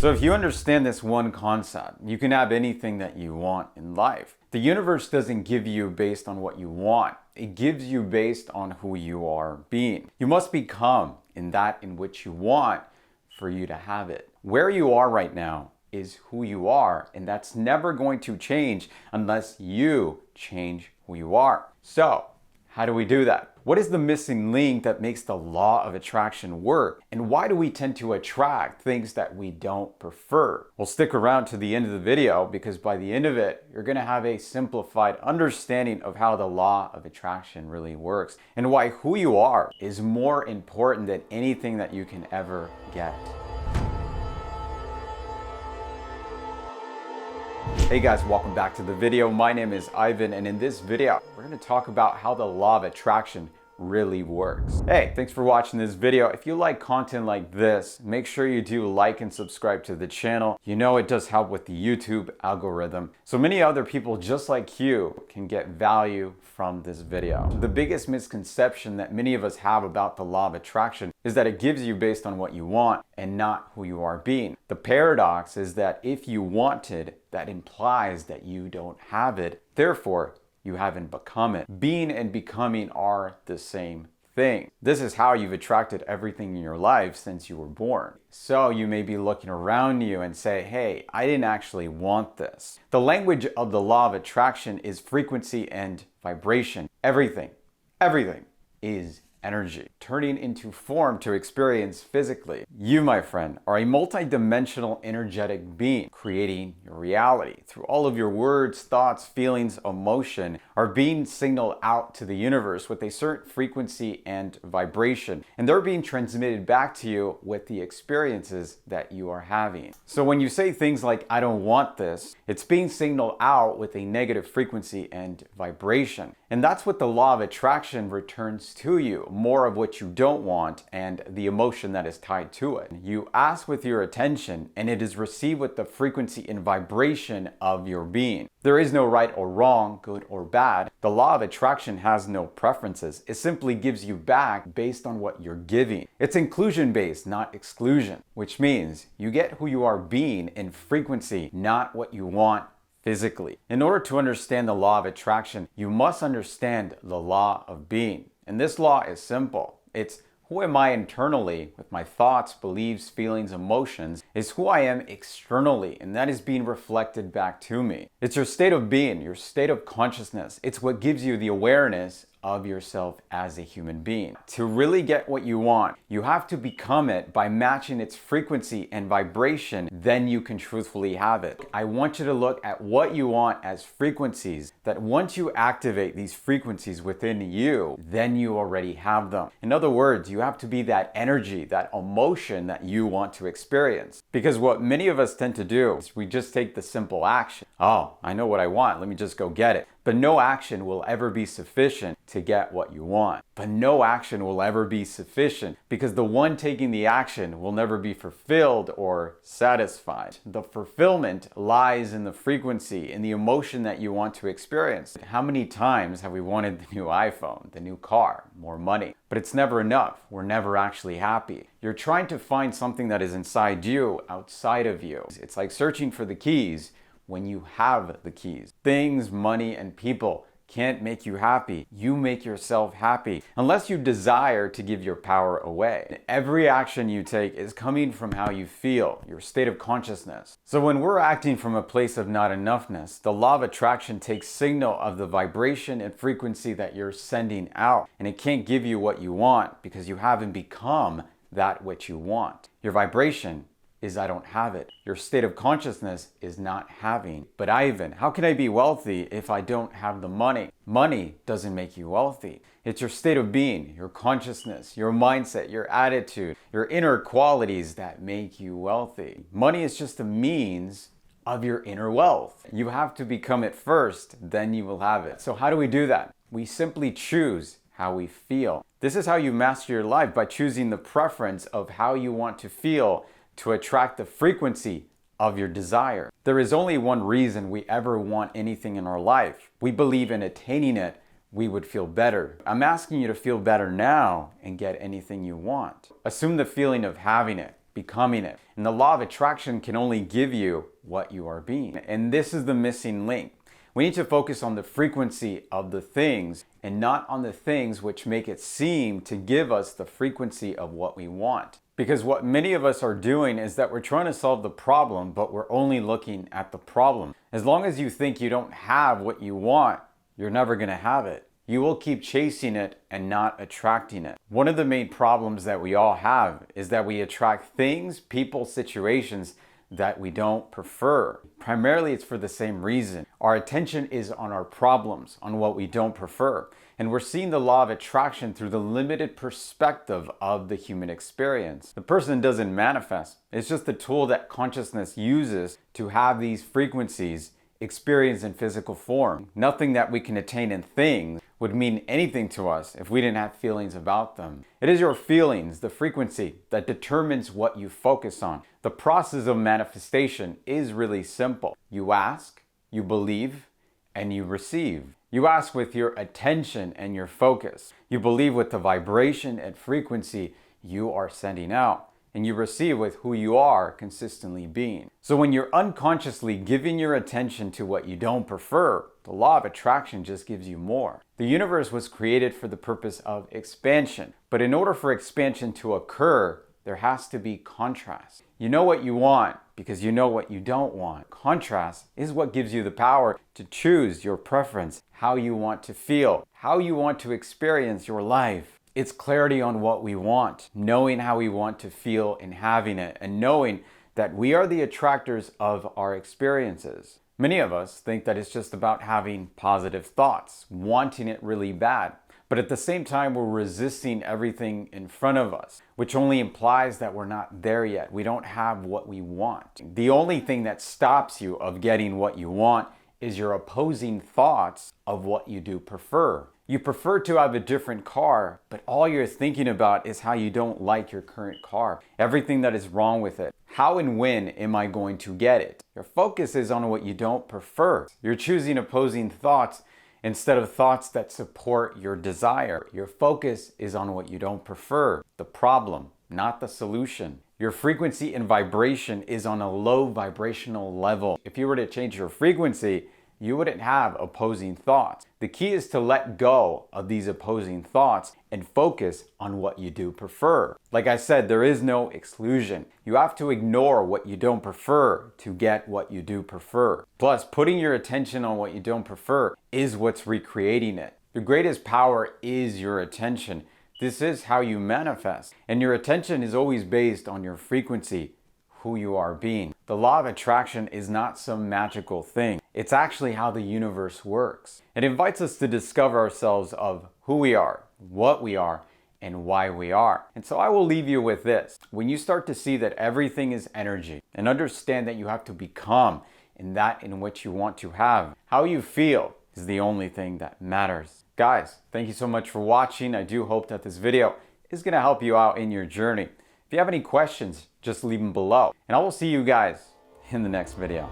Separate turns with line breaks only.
So if you understand this one concept, you can have anything that you want in life. The universe doesn't give you based on what you want. It gives you based on who you are being. You must become in that in which you want for you to have it. Where you are right now is who you are, and that's never going to change unless you change who you are. So, how do we do that? What is the missing link that makes the law of attraction work? And why do we tend to attract things that we don't prefer? Well, stick around to the end of the video, because by the end of it, you're gonna have a simplified understanding of how the law of attraction really works and why who you are is more important than anything that you can ever get. Hey guys, welcome back to the video. My name is Ivan, and in this video, we're going to talk about how the law of attraction really works. Hey, thanks for watching this video. If you like content like this, make sure you do like and subscribe to the channel. You know it does help with the YouTube algorithm, so many other people just like you can get value from this video. The biggest misconception that many of us have about the law of attraction is that it gives you based on what you want and not who you are being. The paradox is that if you wanted, that implies that you don't have it. Therefore, you haven't become it. Being and becoming are the same thing. This is how you've attracted everything in your life since you were born. So you may be looking around you and say, hey, I didn't actually want this. The language of the law of attraction is frequency and vibration. Everything is energy, turning into form to experience physically. You, my friend, are a multi-dimensional energetic being, creating your reality. Through all of your words, thoughts, feelings, emotion are being signaled out to the universe with a certain frequency and vibration, and they're being transmitted back to you with the experiences that you are having. So when you say things like, I don't want this, it's being signaled out with a negative frequency and vibration. And that's what the law of attraction returns to you, more of what you don't want and the emotion that is tied to it. You ask with your attention, and it is received with the frequency and vibration of your being. There is no right or wrong, good or bad. The law of attraction has no preferences. It simply gives you back based on what you're giving. It's inclusion-based, not exclusion, which means you get who you are being in frequency, not what you want physically. In order to understand the law of attraction, you must understand the law of being. And this law is simple. It's who am I internally with my thoughts, beliefs, feelings, emotions is who I am externally, and that is being reflected back to me. It's your state of being, your state of consciousness. It's what gives you the awareness of yourself as a human being. To really get what you want, you have to become it by matching its frequency and vibration, then you can truthfully have it. I want you to look at what you want as frequencies, that once you activate these frequencies within you, then you already have them. In other words, you have to be that energy, that emotion that you want to experience. Because what many of us tend to do is we just take the simple action. Oh, I know what I want, let me just go get it. But no action will ever be sufficient to get what you want. But no action will ever be sufficient because the one taking the action will never be fulfilled or satisfied. The fulfillment lies in the frequency, in the emotion that you want to experience. How many times have we wanted the new iPhone, the new car, more money? But it's never enough. We're never actually happy. You're trying to find something that is inside you, outside of you. It's like searching for the keys when you have the keys. Things, money, and people can't make you happy. You make yourself happy unless you desire to give your power away. Every action you take is coming from how you feel, your state of consciousness. So when we're acting from a place of not enoughness, the law of attraction takes signal of the vibration and frequency that you're sending out, and it can't give you what you want because you haven't become that which you want. Your vibration is I don't have it. Your state of consciousness is not having. But Ivan, how can I be wealthy if I don't have the money? Money doesn't make you wealthy. It's your state of being, your consciousness, your mindset, your attitude, your inner qualities that make you wealthy. Money is just a means of your inner wealth. You have to become it first, then you will have it. So how do we do that? We simply choose how we feel. This is how you master your life, by choosing the preference of how you want to feel to attract the frequency of your desire. There is only one reason we ever want anything in our life. We believe in attaining it, we would feel better. I'm asking you to feel better now and get anything you want. Assume the feeling of having it. becoming it. And the law of attraction can only give you what you are being. And this is the missing link. We need to focus on the frequency of the things and not on the things which make it seem to give us the frequency of what we want. Because what many of us are doing is that we're trying to solve the problem, but we're only looking at the problem. As long as you think you don't have what you want, you're never going to have it. You will keep chasing it and not attracting it. One of the main problems that we all have is that we attract things, people, situations that we don't prefer. Primarily, it's for the same reason. Our attention is on our problems, on what we don't prefer. And we're seeing the law of attraction through the limited perspective of the human experience. The person doesn't manifest. It's just the tool that consciousness uses to have these frequencies experience in physical form. Nothing that we can attain in things would mean anything to us if we didn't have feelings about them. It is your feelings, the frequency, that determines what you focus on. The process of manifestation is really simple. You ask, you believe, and you receive. You ask with your attention and your focus. You believe with the vibration and frequency you are sending out. And you receive with who you are consistently being. So when you're unconsciously giving your attention to what you don't prefer, the law of attraction just gives you more. The universe was created for the purpose of expansion. But in order for expansion to occur, there has to be contrast. You know what you want because you know what you don't want. Contrast is what gives you the power to choose your preference, how you want to feel, how you want to experience your life. It's clarity on what we want, knowing how we want to feel and having it, and knowing that we are the attractors of our experiences. Many of us think that it's just about having positive thoughts, wanting it really bad. But at the same time, we're resisting everything in front of us, which only implies that we're not there yet. We don't have what we want. The only thing that stops you of getting what you want is your opposing thoughts of what you do prefer. You prefer to have a different car, but all you're thinking about is how you don't like your current car, everything that is wrong with it. How and when am I going to get it? Your focus is on what you don't prefer. You're choosing opposing thoughts instead of thoughts that support your desire. Your focus is on what you don't prefer, the problem, not the solution. Your frequency and vibration is on a low vibrational level. If you were to change your frequency, you wouldn't have opposing thoughts. The key is to let go of these opposing thoughts and focus on what you do prefer. Like I said, there is no exclusion. You have to ignore what you don't prefer to get what you do prefer. Plus, putting your attention on what you don't prefer is what's recreating it. Your greatest power is your attention. This is how you manifest. And your attention is always based on your frequency, who you are being. The law of attraction is not some magical thing. It's actually how the universe works. It invites us to discover ourselves of who we are, what we are, and why we are. And so I will leave you with this. When you start to see that everything is energy and understand that you have to become in that in which you want to have, how you feel is the only thing that matters. Guys, thank you so much for watching. I do hope that this video is going to help you out in your journey. If you have any questions, just leave them below. And I will see you guys in the next video.